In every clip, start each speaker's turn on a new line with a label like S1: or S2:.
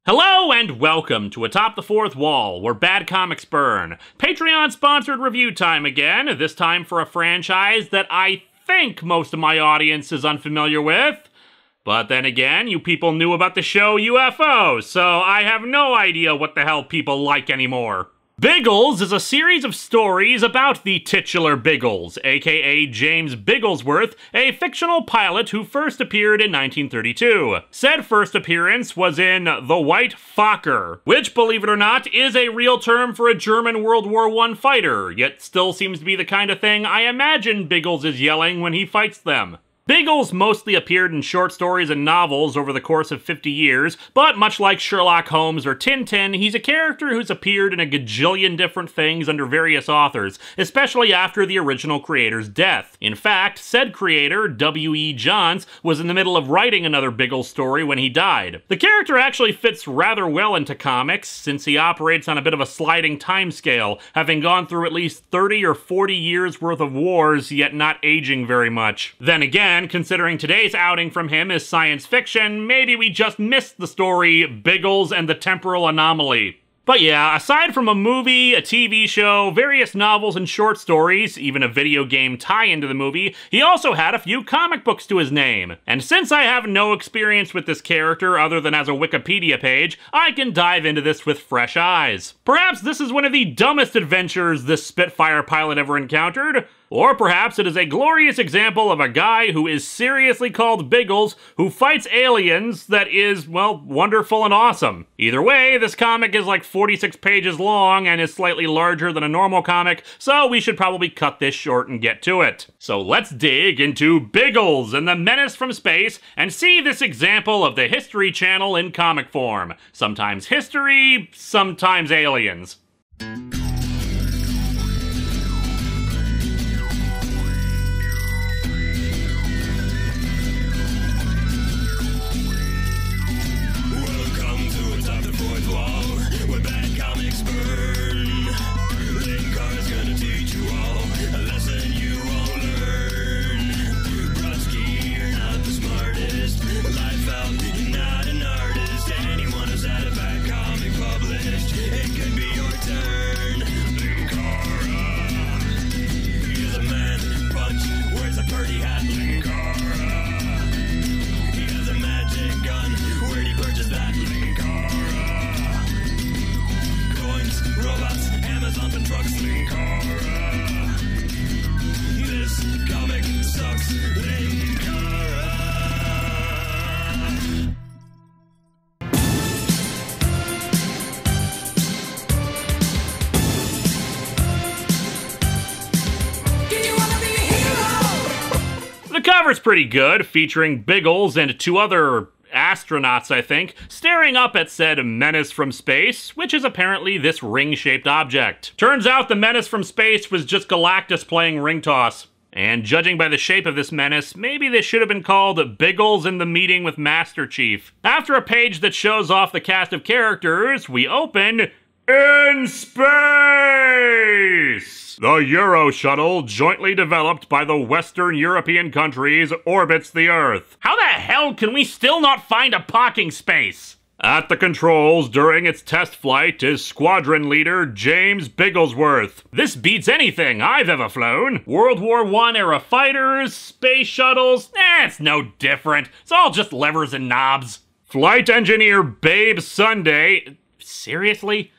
S1: Hello and welcome to Atop the Fourth Wall, where bad comics burn. Patreon-sponsored review time again, this time for a franchise that I think most of my audience is unfamiliar with. But then again, you people knew about the show UFO, so I have no idea what the hell people like anymore. Biggles is a series of stories about the titular Biggles, aka James Bigglesworth, a fictional pilot who first appeared in 1932. Said first appearance was in The White Fokker, which, believe it or not, is a real term for a German World War I fighter, yet still seems to be the kind of thing I imagine Biggles is yelling when he fights them. Biggles mostly appeared in short stories and novels over the course of 50 years, but much like Sherlock Holmes or Tintin, he's a character who's appeared in a gajillion different things under various authors, especially after the original creator's death. In fact, said creator, W.E. Johns, was in the middle of writing another Biggles story when he died. The character actually fits rather well into comics, since he operates on a bit of a sliding timescale, having gone through at least 30 or 40 years worth of wars, yet not aging very much. Then again, considering today's outing from him is science fiction, maybe we just missed the story Biggles and the Temporal Anomaly. But yeah, aside from a movie, a TV show, various novels and short stories, even a video game tie-in to the movie, he also had a few comic books to his name. And since I have no experience with this character other than as a Wikipedia page, I can dive into this with fresh eyes. Perhaps this is one of the dumbest adventures this Spitfire pilot ever encountered, or perhaps it is a glorious example of a guy who is seriously called Biggles who fights aliens that is, well, wonderful and awesome. Either way, this comic is like 46 pages long and is slightly larger than a normal comic, so we should probably cut this short and get to it. So let's dig into Biggles and the Menace from Space and see this example of the History Channel in comic form. Sometimes history, sometimes aliens. The cover's pretty good, featuring Biggles and two other astronauts, I think, staring up at said Menace from Space, which is apparently this ring-shaped object. Turns out the Menace from Space was just Galactus playing ring toss. And judging by the shape of this menace, maybe this should have been called Biggles in the Meeting with Master Chief. After a page that shows off the cast of characters, we open In Space! The Euro Shuttle, jointly developed by the Western European countries, orbits the Earth. How the hell can we still not find a parking space? At the controls during its test flight is Squadron Leader James Bigglesworth. This beats anything I've ever flown. World War I era fighters, space shuttles, it's no different. It's all just levers and knobs. Flight Engineer Babe Sunday. Seriously?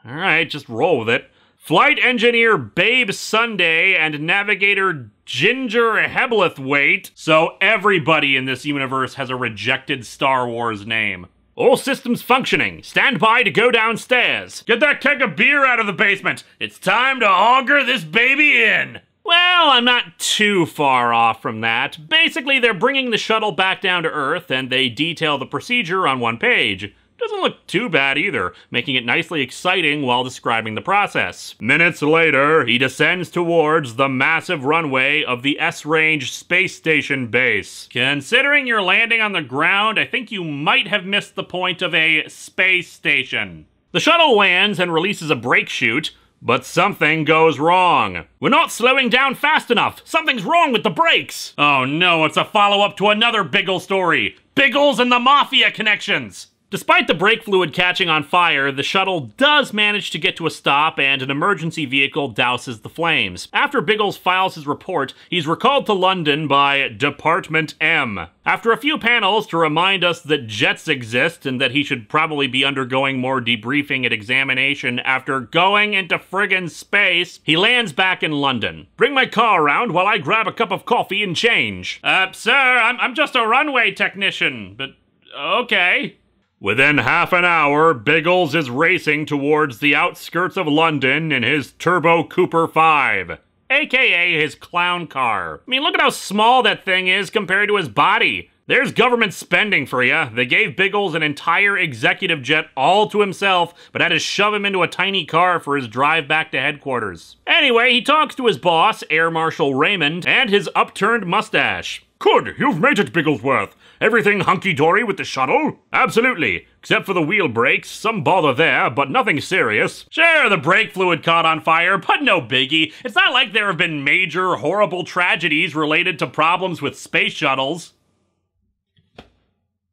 S1: Alright, just roll with it. Flight Engineer Babe Sunday and Navigator Ginger Hebblethwaite. So everybody in this universe has a rejected Star Wars name. All systems functioning. Stand by to go downstairs. Get that keg of beer out of the basement. It's time to auger this baby in. Well, I'm not too far off from that. Basically, they're bringing the shuttle back down to Earth, and they detail the procedure on one page. Doesn't look too bad either, making it nicely exciting while describing the process. Minutes later, he descends towards the massive runway of the S-Range Space Station base. Considering you're landing on the ground, I think you might have missed the point of a space station. The shuttle lands and releases a brake chute, but something goes wrong. We're not slowing down fast enough. Something's wrong with the brakes. Oh no, it's a follow-up to another Biggles story. Biggles and the Mafia connections. Despite the brake fluid catching on fire, the shuttle does manage to get to a stop and an emergency vehicle douses the flames. After Biggles files his report, he's recalled to London by Department M. After a few panels to remind us that jets exist and that he should probably be undergoing more debriefing and examination after going into friggin' space, he lands back in London. Bring my car around while I grab a cup of coffee and change. Sir, I'm just a runway technician, but okay. Within half an hour, Biggles is racing towards the outskirts of London in his Turbo Cooper 5, aka his clown car. I mean, look at how small that thing is compared to his body. There's government spending for ya. They gave Biggles an entire executive jet all to himself, but had to shove him into a tiny car for his drive back to headquarters. Anyway, he talks to his boss, Air Marshal Raymond, and his upturned mustache. Good, you've made it, Bigglesworth. Everything hunky-dory with the shuttle? Absolutely. Except for the wheel brakes, some bother there, but nothing serious. Sure, the brake fluid caught on fire, but no biggie. It's not like there have been major, horrible tragedies related to problems with space shuttles.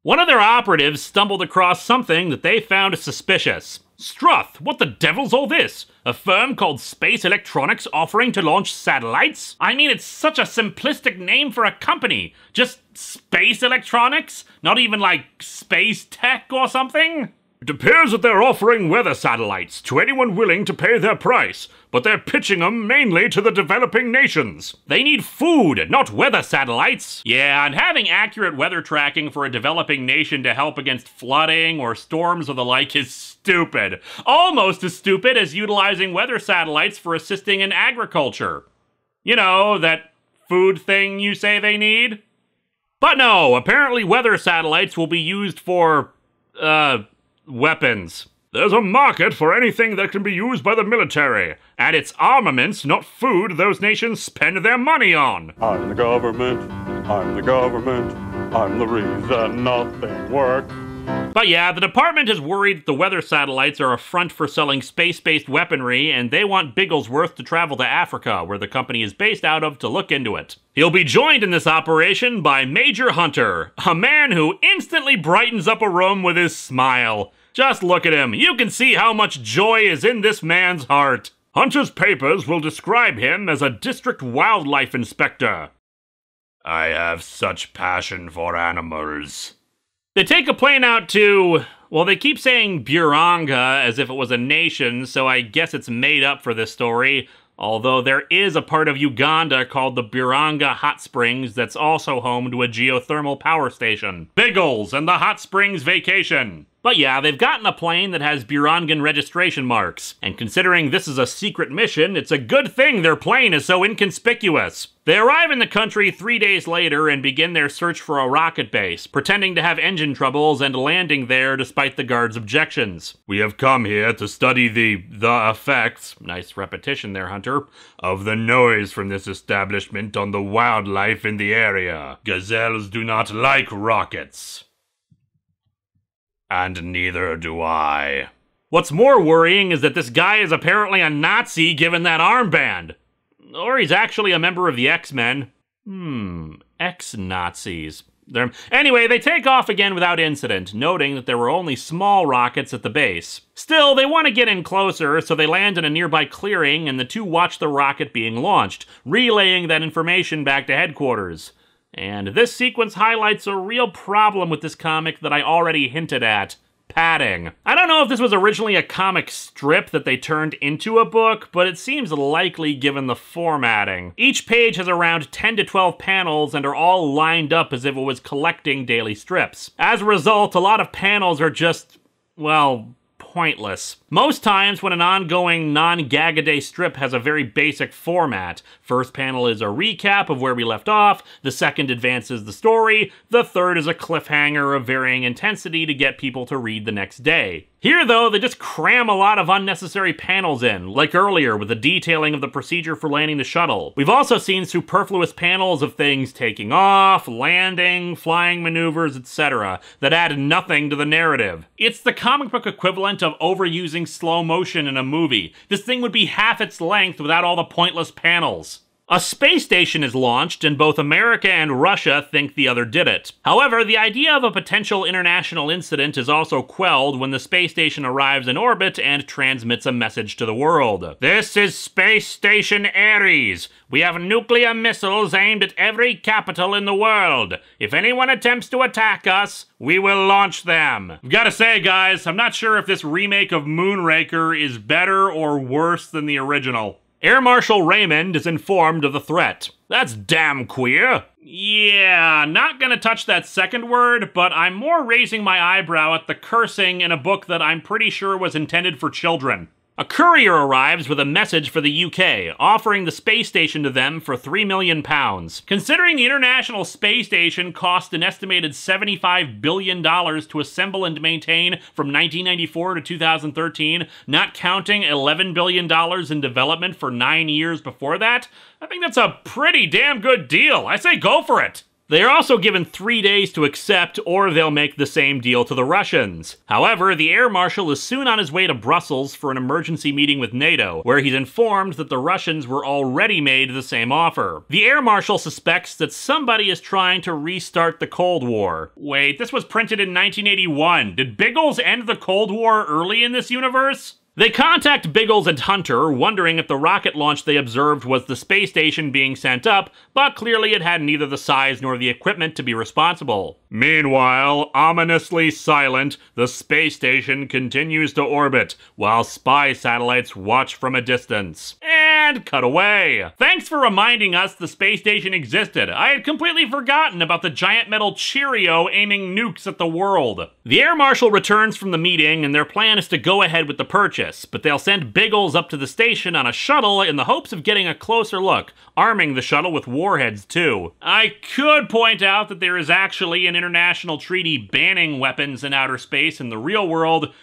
S1: One of their operatives stumbled across something that they found suspicious. Struth, what the devil's all this? A firm called Space Electronics offering to launch satellites? I mean, it's such a simplistic name for a company. Just Space Electronics? Not even like Space Tech or something? It appears that they're offering weather satellites to anyone willing to pay their price, but they're pitching them mainly to the developing nations. They need food, not weather satellites. Yeah, and having accurate weather tracking for a developing nation to help against flooding or storms or the like is stupid. Almost as stupid as utilizing weather satellites for assisting in agriculture. You know, that food thing you say they need? But no, apparently weather satellites will be used for, weapons. There's a market for anything that can be used by the military, and it's armaments, not food, those nations spend their money on.
S2: I'm the government, I'm the government, I'm the reason nothing works.
S1: But yeah, the department is worried that the weather satellites are a front for selling space-based weaponry, and they want Bigglesworth to travel to Africa, where the company is based out of, to look into it. He'll be joined in this operation by Major Hunter, a man who instantly brightens up a room with his smile. Just look at him. You can see how much joy is in this man's heart. Hunter's papers will describe him as a district wildlife inspector. I have such passion for animals. They take a plane out to, well, they keep saying Buranga as if it was a nation, so I guess it's made up for this story. Although there is a part of Uganda called the Buranga Hot Springs that's also home to a geothermal power station. Biggles and the Hot Springs Vacation. But yeah, they've gotten a plane that has Burangan registration marks. And considering this is a secret mission, it's a good thing their plane is so inconspicuous. They arrive in the country 3 days later and begin their search for a rocket base, pretending to have engine troubles and landing there despite the guards' objections. We have come here to study the effects, nice repetition there, Hunter, of the noise from this establishment on the wildlife in the area. Gazelles do not like rockets. And neither do I. What's more worrying is that this guy is apparently a Nazi given that armband. Or he's actually a member of the X-Men. Ex-Nazis. Anyway, they take off again without incident, noting that there were only small rockets at the base. Still, they want to get in closer, so they land in a nearby clearing and the two watch the rocket being launched, relaying that information back to headquarters. And this sequence highlights a real problem with this comic that I already hinted at. Padding. I don't know if this was originally a comic strip that they turned into a book, but it seems likely given the formatting. Each page has around 10 to 12 panels and are all lined up as if it was collecting daily strips. As a result, a lot of panels are just, well, pointless. Most times when an ongoing non-gag-a-day strip has a very basic format. First panel is a recap of where we left off, the second advances the story, the third is a cliffhanger of varying intensity to get people to read the next day. Here, though, they just cram a lot of unnecessary panels in, like earlier with the detailing of the procedure for landing the shuttle. We've also seen superfluous panels of things taking off, landing, flying maneuvers, etc., that add nothing to the narrative. It's the comic book equivalent of overusing slow motion in a movie. This thing would be half its length without all the pointless panels. A space station is launched, and both America and Russia think the other did it. However, the idea of a potential international incident is also quelled when the space station arrives in orbit and transmits a message to the world. This is Space Station Ares. We have nuclear missiles aimed at every capital in the world. If anyone attempts to attack us, we will launch them. I've gotta say, guys, I'm not sure if this remake of Moonraker is better or worse than the original. Air Marshal Raymond is informed of the threat. That's damn queer. Yeah, not gonna touch that second word, but I'm more raising my eyebrow at the cursing in a book that I'm pretty sure was intended for children. A courier arrives with a message for the UK, offering the space station to them for £3 million. Considering the International Space Station cost an estimated $75 billion to assemble and maintain from 1994 to 2013, not counting $11 billion in development for 9 years before that, I think that's a pretty damn good deal. I say go for it. They are also given 3 days to accept, or they'll make the same deal to the Russians. However, the Air Marshal is soon on his way to Brussels for an emergency meeting with NATO, where he's informed that the Russians were already made the same offer. The Air Marshal suspects that somebody is trying to restart the Cold War. Wait, this was printed in 1981. Did Biggles end the Cold War early in this universe? They contact Biggles and Hunter, wondering if the rocket launch they observed was the space station being sent up, but clearly it had neither the size nor the equipment to be responsible. Meanwhile, ominously silent, the space station continues to orbit, while spy satellites watch from a distance. And cut away. Thanks for reminding us the space station existed. I had completely forgotten about the giant metal Cheerio aiming nukes at the world. The Air Marshal returns from the meeting, and their plan is to go ahead with the purchase, but they'll send Biggles up to the station on a shuttle in the hopes of getting a closer look, arming the shuttle with warheads too. I could point out that there is actually an international treaty banning weapons in outer space in the real world,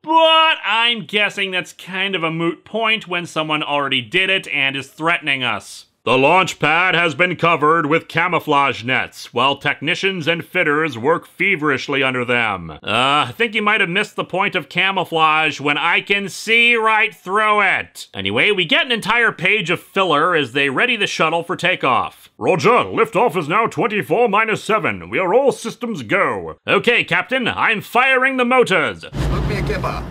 S1: but I'm guessing that's kind of a moot point when someone already did it and is threatening us. The launch pad has been covered with camouflage nets, while technicians and fitters work feverishly under them. I think you might have missed the point of camouflage when I can see right through it. Anyway, we get an entire page of filler as they ready the shuttle for takeoff.
S2: Roger, liftoff is now 24-7. We are all systems go.
S1: Okay, Captain, I'm firing the motors.
S3: Look me a kipper.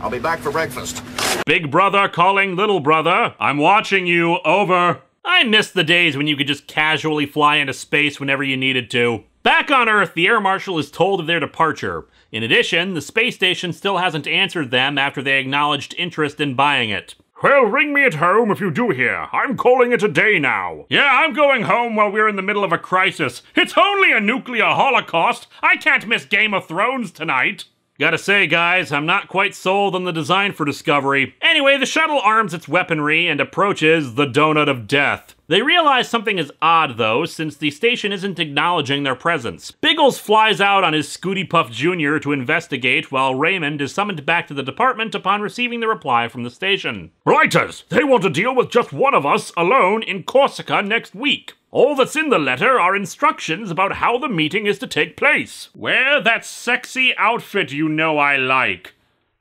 S3: I'll be back for breakfast.
S1: Big brother calling little brother. I'm watching you, over. I miss the days when you could just casually fly into space whenever you needed to. Back on Earth, the Air Marshal is told of their departure. In addition, the space station still hasn't answered them after they acknowledged interest in buying it.
S2: Well, ring me at home if you do hear. I'm calling it a day now.
S1: Yeah, I'm going home while we're in the middle of a crisis. It's only a nuclear holocaust. I can't miss Game of Thrones tonight. Gotta say, guys, I'm not quite sold on the design for Discovery. Anyway, the shuttle arms its weaponry and approaches the Donut of Death. They realize something is odd, though, since the station isn't acknowledging their presence. Biggles flies out on his Scooty Puff Jr. to investigate, while Raymond is summoned back to the department upon receiving the reply from the station.
S2: Writers, they want to deal with just one of us alone in Corsica next week. All that's in the letter are instructions about how the meeting is to take place.
S1: Wear that sexy outfit you know I like.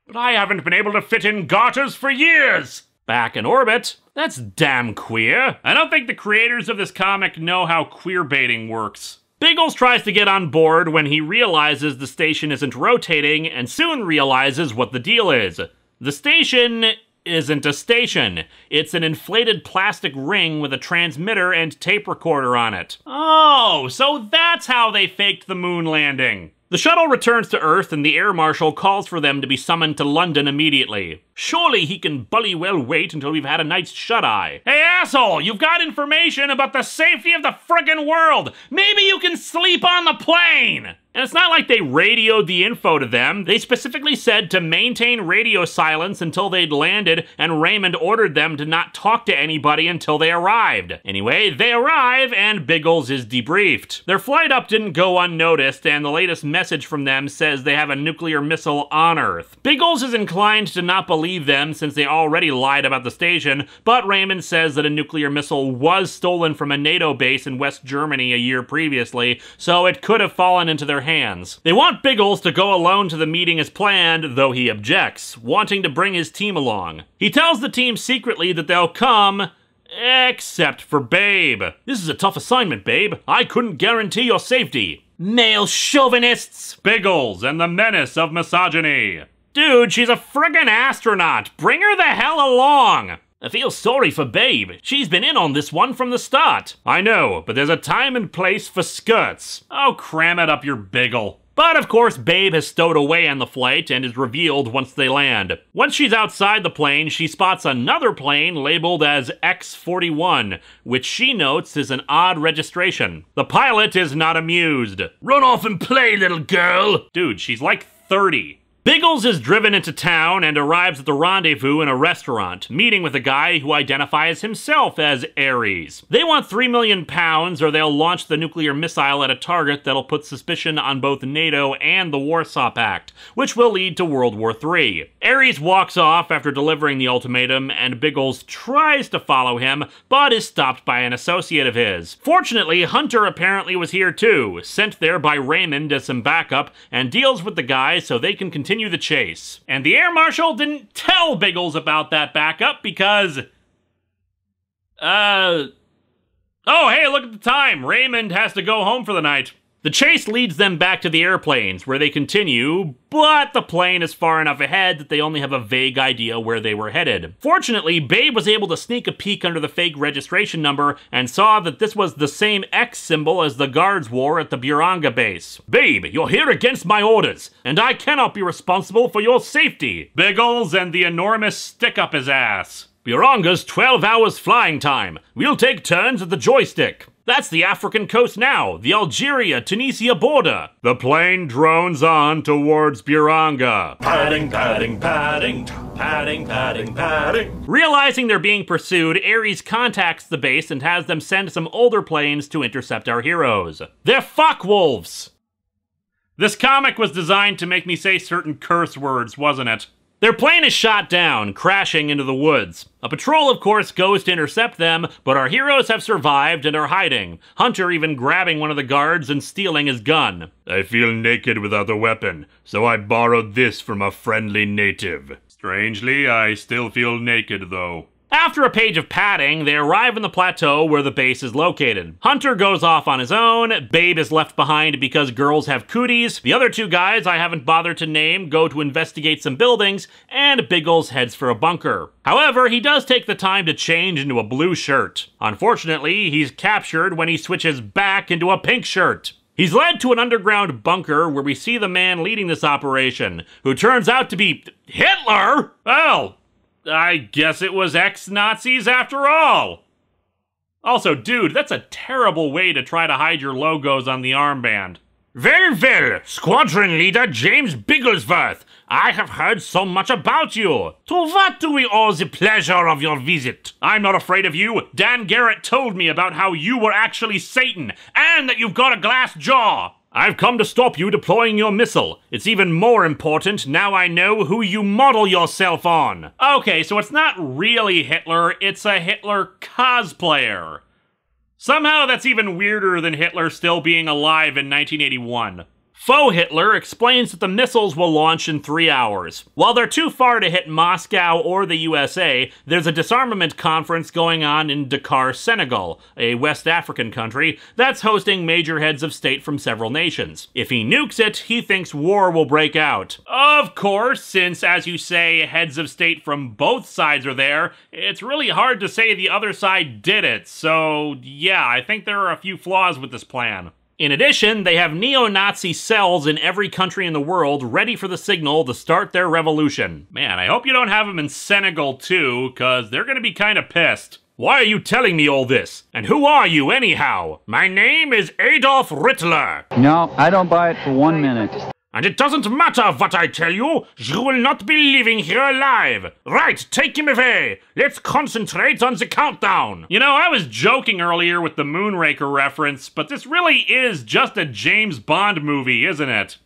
S2: But I haven't been able to fit in garters for years.
S1: Back in orbit? That's damn queer. I don't think the creators of this comic know how queer baiting works. Biggles tries to get on board when he realizes the station isn't rotating and soon realizes what the deal is. The station isn't a station. It's an inflated plastic ring with a transmitter and tape recorder on it. Oh, so that's how they faked the moon landing. The shuttle returns to Earth and the Air Marshal calls for them to be summoned to London immediately. Surely he can bloody well wait until we've had a night's shut-eye. Hey asshole, you've got information about the safety of the friggin' world! Maybe you can sleep on the plane! And it's not like they radioed the info to them. They specifically said to maintain radio silence until they'd landed, and Raymond ordered them to not talk to anybody until they arrived. Anyway, they arrive, and Biggles is debriefed. Their flight up didn't go unnoticed, and the latest message from them says they have a nuclear missile on Earth. Biggles is inclined to not believe them since they already lied about the station, but Raymond says that a nuclear missile was stolen from a NATO base in West Germany a year previously, so it could have fallen into their hands. They want Biggles to go alone to the meeting as planned, though he objects, wanting to bring his team along. He tells the team secretly that they'll come Except for Babe.
S2: This is a tough assignment, Babe. I couldn't guarantee your safety.
S1: Male chauvinists!
S2: Biggles and the menace of misogyny.
S1: Dude, she's a friggin' astronaut. Bring her the hell along.
S2: I feel sorry for Babe. She's been in on this one from the start.
S1: I know, but there's a time and place for skirts. Oh, cram it up your Biggle. But of course, Babe has stowed away on the flight and is revealed once they land. Once she's outside the plane, she spots another plane labeled as X-41, which she notes is an odd registration. The pilot is not amused.
S2: Run off and play, little girl.
S1: Dude, she's like 30. Biggles is driven into town and arrives at the rendezvous in a restaurant, meeting with a guy who identifies himself as Ares. They want £3 million or they'll launch the nuclear missile at a target that'll put suspicion on both NATO and the Warsaw Pact, which will lead to World War III. Ares walks off after delivering the ultimatum, and Biggles tries to follow him, but is stopped by an associate of his. Fortunately, Hunter apparently was here too, sent there by Raymond as some backup, and deals with the guy so they can continue the chase. And the air marshal didn't tell Biggles about that backup because... Oh, hey, look at the time. Raymond has to go home for the night. The chase leads them back to the airplanes, where they continue, but the plane is far enough ahead that they only have a vague idea where they were headed. Fortunately, Babe was able to sneak a peek under the fake registration number and saw that this was the same X symbol as the guards wore at the Buranga base.
S2: Babe, you're here against my orders, and I cannot be responsible for your safety.
S1: Biggles and the enormous stick up his ass.
S2: Buranga's 12 hours flying time. We'll take turns at the joystick. That's the African coast now, the Algeria-Tunisia border.
S1: The plane drones on towards Buranga.
S4: Padding, padding, padding, padding, padding, padding.
S1: Realizing they're being pursued, Ares contacts the base and has them send some older planes to intercept our heroes. They're fuckwolves! This comic was designed to make me say certain curse words, wasn't it? Their plane is shot down, crashing into the woods. A patrol, of course, goes to intercept them, but our heroes have survived and are hiding, Hunter even grabbing one of the guards and stealing his gun.
S2: I feel naked without a weapon, so I borrowed this from a friendly native.
S1: Strangely, I still feel naked, though. After a page of padding, they arrive on the plateau where the base is located. Hunter goes off on his own, Babe is left behind because girls have cooties, the other two guys I haven't bothered to name go to investigate some buildings, and Biggles heads for a bunker. However, he does take the time to change into a blue shirt. Unfortunately, he's captured when he switches back into a pink shirt. He's led to an underground bunker where we see the man leading this operation, who turns out to be Hitler! Well, I guess it was ex-Nazis after all. Also, dude, that's a terrible way to try to hide your logos on the armband.
S2: Well, Squadron Leader James Bigglesworth, I have heard so much about you. To what do we owe the pleasure of your visit?
S1: I'm not afraid of you. Dan Garrett told me about how you were actually Satan, and that you've got a glass jaw.
S2: I've come to stop you deploying your missile. It's even more important now I know who you model yourself on.
S1: Okay, so it's not really Hitler, it's a Hitler cosplayer. Somehow that's even weirder than Hitler still being alive in 1981. Faux Hitler explains that the missiles will launch in 3 hours. While they're too far to hit Moscow or the USA, there's a disarmament conference going on in Dakar, Senegal, a West African country that's hosting major heads of state from several nations. If he nukes it, he thinks war will break out. Of course, since, as you say, heads of state from both sides are there, it's really hard to say the other side did it, so yeah, I think there are a few flaws with this plan. In addition, they have neo-Nazi cells in every country in the world ready for the signal to start their revolution. Man, I hope you don't have them in Senegal too, cause they're gonna be kinda pissed.
S2: Why are you telling me all this? And who are you anyhow?
S1: My name is Adolf Hitler.
S5: No, I don't buy it for 1 minute.
S2: And it doesn't matter what I tell you, you will not be leaving here alive. Right, take him away. Let's concentrate on the countdown.
S1: You know, I was joking earlier with the Moonraker reference, but this really is just a James Bond movie, isn't it?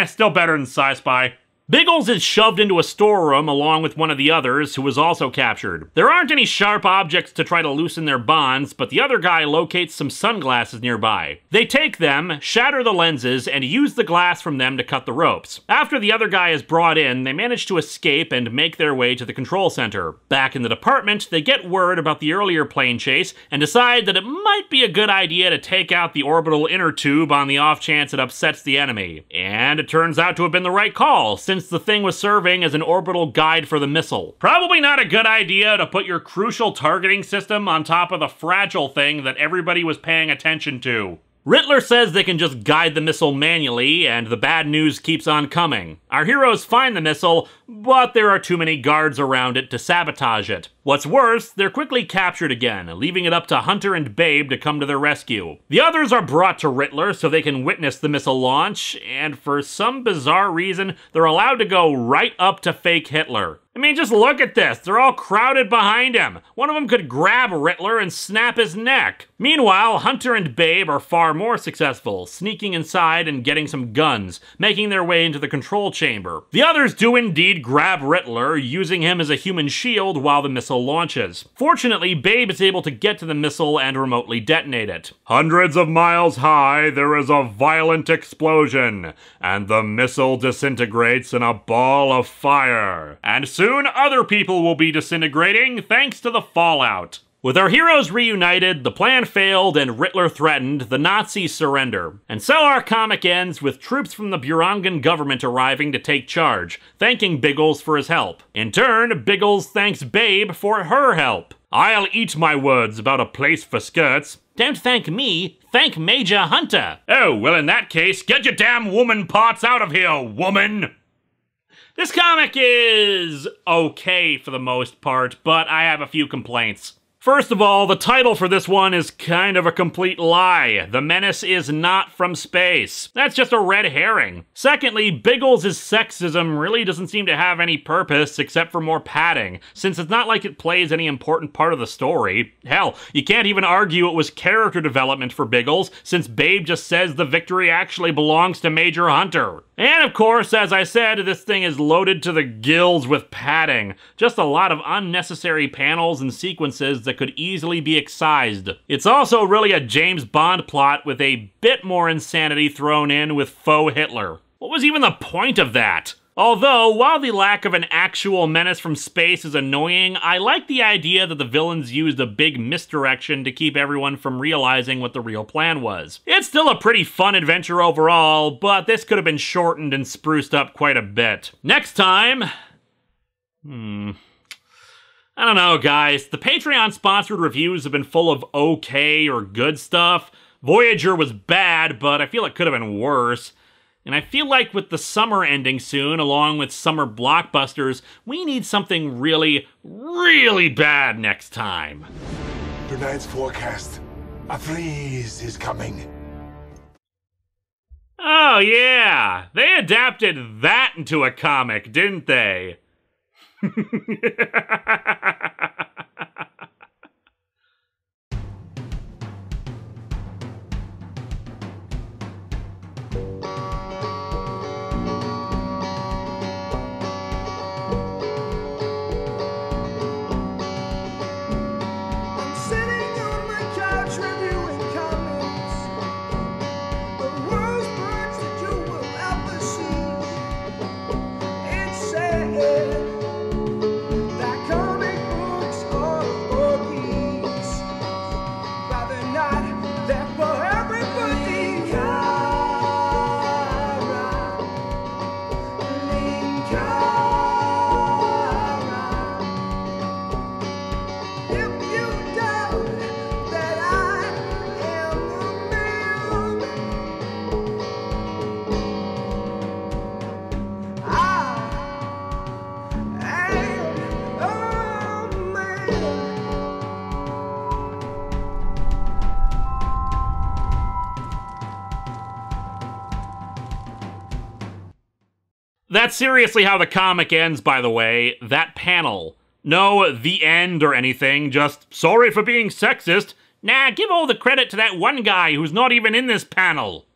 S1: Still better than Sci-Spy. Biggles is shoved into a storeroom along with one of the others, who was also captured. There aren't any sharp objects to try to loosen their bonds, but the other guy locates some sunglasses nearby. They take them, shatter the lenses, and use the glass from them to cut the ropes. After the other guy is brought in, they manage to escape and make their way to the control center. Back in the department, they get word about the earlier plane chase and decide that it might be a good idea to take out the orbital inner tube on the off chance it upsets the enemy. And it turns out to have been the right call, since the thing was serving as an orbital guide for the missile. Probably not a good idea to put your crucial targeting system on top of the fragile thing that everybody was paying attention to. Rittler says they can just guide the missile manually, and the bad news keeps on coming. Our heroes find the missile, but there are too many guards around it to sabotage it. What's worse, they're quickly captured again, leaving it up to Hunter and Babe to come to their rescue. The others are brought to Rittler so they can witness the missile launch, and for some bizarre reason, they're allowed to go right up to fake Hitler. I mean, just look at this. They're all crowded behind him. One of them could grab Rittler and snap his neck. Meanwhile, Hunter and Babe are far more successful, sneaking inside and getting some guns, making their way into the control chamber. The others do indeed grab Rittler, using him as a human shield while the missile launches. Fortunately, Babe is able to get to the missile and remotely detonate it.
S2: Hundreds of miles high, there is a violent explosion, and the missile disintegrates in a ball of fire.
S1: And soon other people will be disintegrating thanks to the fallout. With our heroes reunited, the plan failed, and Rittler threatened, the Nazis surrender. And so our comic ends with troops from the Burangan government arriving to take charge, thanking Biggles for his help. In turn, Biggles thanks Babe for her help.
S2: I'll eat my words about a place for skirts.
S1: Don't thank me, thank Major Hunter.
S2: Oh, well in that case, get your damn woman parts out of here, woman!
S1: This comic is okay for the most part, but I have a few complaints. First of all, the title for this one is kind of a complete lie. The Menace is not from space. That's just a red herring. Secondly, Biggles' sexism really doesn't seem to have any purpose except for more padding, since it's not like it plays any important part of the story. Hell, you can't even argue it was character development for Biggles, since Babe just says the victory actually belongs to Major Hunter. And of course, as I said, this thing is loaded to the gills with padding. Just a lot of unnecessary panels and sequences that could easily be excised. It's also really a James Bond plot with a bit more insanity thrown in with faux Hitler. What was even the point of that? Although, while the lack of an actual menace from space is annoying, I like the idea that the villains used a big misdirection to keep everyone from realizing what the real plan was. It's still a pretty fun adventure overall, but this could have been shortened and spruced up quite a bit. Next time... I don't know, guys. The Patreon-sponsored reviews have been full of okay or good stuff. Voyager was bad, but I feel it could have been worse. And I feel like with the summer ending soon, along with summer blockbusters, we need something really, really bad next time.
S6: Tonight's forecast. A freeze is coming.
S1: Oh yeah, they adapted that into a comic, didn't they? That's seriously how the comic ends, by the way. That panel. No the end or anything, just sorry for being sexist. Nah, give all the credit to that one guy who's not even in this panel.